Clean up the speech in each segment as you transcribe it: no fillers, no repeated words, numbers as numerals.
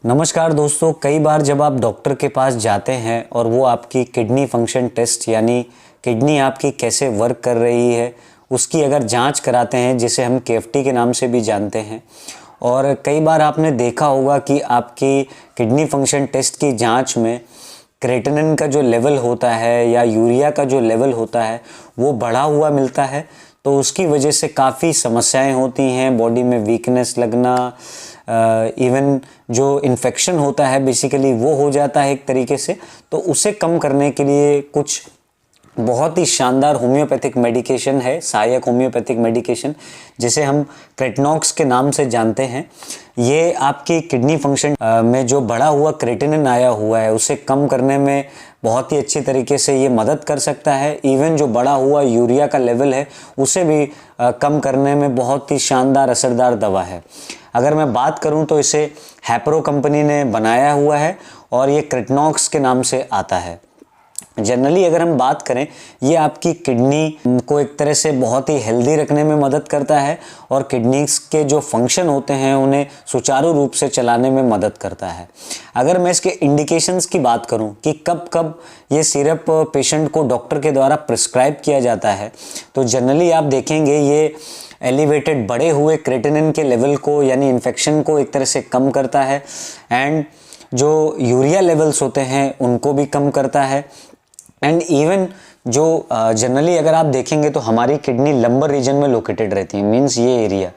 नमस्कार दोस्तों, कई बार जब आप डॉक्टर के पास जाते हैं और वो आपकी किडनी फंक्शन टेस्ट यानी किडनी आपकी कैसे वर्क कर रही है उसकी अगर जांच कराते हैं, जिसे हम केएफटी के नाम से भी जानते हैं, और कई बार आपने देखा होगा कि आपकी किडनी फंक्शन टेस्ट की जांच में क्रेटिनिन का जो लेवल होता है या यूरिया का जो लेवल होता है वो बढ़ा हुआ मिलता है, तो उसकी वजह से काफ़ी समस्याएं होती हैं। बॉडी में वीकनेस लगना, इवन जो इन्फेक्शन होता है बेसिकली वो हो जाता है एक तरीके से। तो उसे कम करने के लिए कुछ बहुत ही शानदार होम्योपैथिक मेडिकेशन है, सहायक होम्योपैथिक मेडिकेशन, जिसे हम क्रेटिनॉक्स के नाम से जानते हैं। ये आपकी किडनी फंक्शन में जो बढ़ा हुआ क्रेटिनिन आया हुआ है उसे कम करने में बहुत ही अच्छी तरीके से ये मदद कर सकता है। इवन जो बढ़ा हुआ यूरिया का लेवल है उसे भी कम करने में बहुत ही शानदार असरदार दवा है। अगर मैं बात करूं तो इसे हैप्रो कंपनी ने बनाया हुआ है और ये क्रेटिनॉक्स के नाम से आता है। जनरली अगर हम बात करें, ये आपकी किडनी को एक तरह से बहुत ही हेल्दी रखने में मदद करता है और किडनीज के जो फंक्शन होते हैं उन्हें सुचारू रूप से चलाने में मदद करता है। अगर मैं इसके इंडिकेशंस की बात करूं कि कब कब ये सिरप पेशेंट को डॉक्टर के द्वारा प्रिस्क्राइब किया जाता है, तो जनरली आप देखेंगे ये एलिवेटेड बढ़े हुए क्रेटिनिन के लेवल को यानी इन्फेक्शन को एक तरह से कम करता है, एंड जो यूरिया लेवल्स होते हैं उनको भी कम करता है। एंड इवन जो जनरली अगर आप देखेंगे तो हमारी किडनी लंबर रीजन में लोकेटेड रहती है, मींस ये एरिया।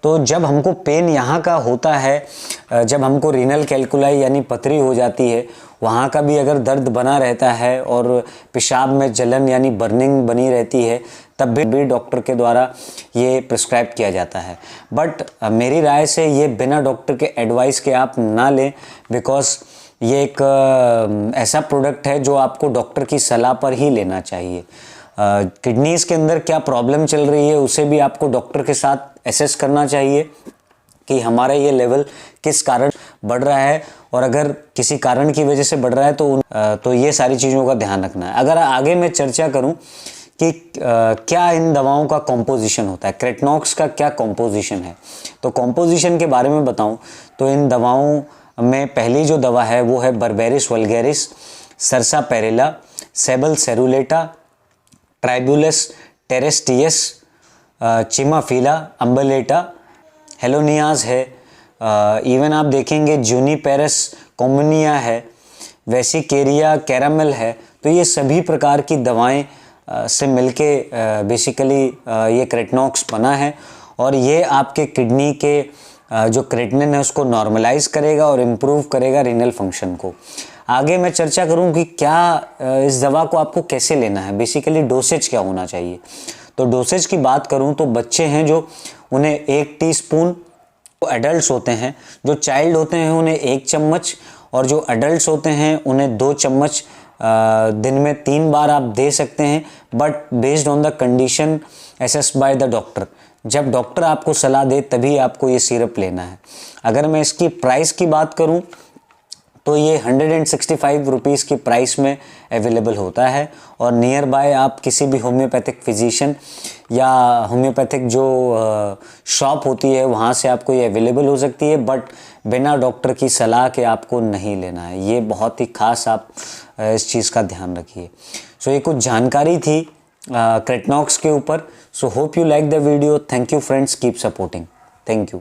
तो जब हमको पेन यहाँ का होता है, जब हमको रीनल कैल्कुलाई यानी पथरी हो जाती है, वहाँ का भी अगर दर्द बना रहता है और पेशाब में जलन यानी बर्निंग बनी रहती है, तब भी डॉक्टर के द्वारा ये प्रिस्क्राइब किया जाता है। बट मेरी राय से ये बिना डॉक्टर के एडवाइस के आप ना लें, बिकॉज ये एक ऐसा प्रोडक्ट है जो आपको डॉक्टर की सलाह पर ही लेना चाहिए। किडनीज़ के अंदर क्या प्रॉब्लम चल रही है उसे भी आपको डॉक्टर के साथ एसेस करना चाहिए कि हमारा ये लेवल किस कारण बढ़ रहा है, और अगर किसी कारण की वजह से बढ़ रहा है तो ये सारी चीज़ों का ध्यान रखना है। अगर आगे मैं चर्चा करूं कि क्या इन दवाओं का कॉम्पोजिशन होता है, क्रेटिनॉक्स का क्या कॉम्पोजिशन है, तो कॉम्पोजिशन के बारे में बताऊं तो इन दवाओं में पहली जो दवा है वो है बर्बेरिस वल्गैरिस, सरसा पेरेला, सेबल सेरुलेटा, ट्राइबुलस टेरेस्टियस, चिमाफिला अम्बलेटा, हेलोनियाज है, इवन आप देखेंगे जूनिपेरस कॉम्बनिया है, वेसिकेरिया कैरामेल है। तो ये सभी प्रकार की दवाएं से मिलके बेसिकली ये क्रेटिनॉक्स बना है, और ये आपके किडनी के जो क्रेटिनिन है उसको नॉर्मलाइज करेगा और इम्प्रूव करेगा रीनल फंक्शन को। आगे मैं चर्चा करूं कि क्या इस दवा को आपको कैसे लेना है, बेसिकली डोसेज क्या होना चाहिए। तो डोसेज की बात करूं तो बच्चे हैं जो उन्हें 1 टीस्पून, एडल्ट्स होते हैं जो चाइल्ड होते हैं उन्हें 1 चम्मच, और जो एडल्ट्स होते हैं उन्हें 2 चम्मच दिन में 3 बार आप दे सकते हैं, but based on the condition assessed by the doctor. जब डॉक्टर आपको सलाह दे तभी आपको ये सिरप लेना है। अगर मैं इसकी प्राइस की बात करूं तो ये 165 रुपीज़ की प्राइस में अवेलेबल होता है, और नियर बाय आप किसी भी होम्योपैथिक फिजिशियन या होम्योपैथिक जो शॉप होती है वहाँ से आपको ये अवेलेबल हो सकती है, बट बिना डॉक्टर की सलाह के आपको नहीं लेना है। ये बहुत ही खास आप इस चीज़ का ध्यान रखिए। सो ये कुछ जानकारी थी क्रेटिनॉक्स के ऊपर। So hope you like the video. Thank you friends, keep supporting. Thank you.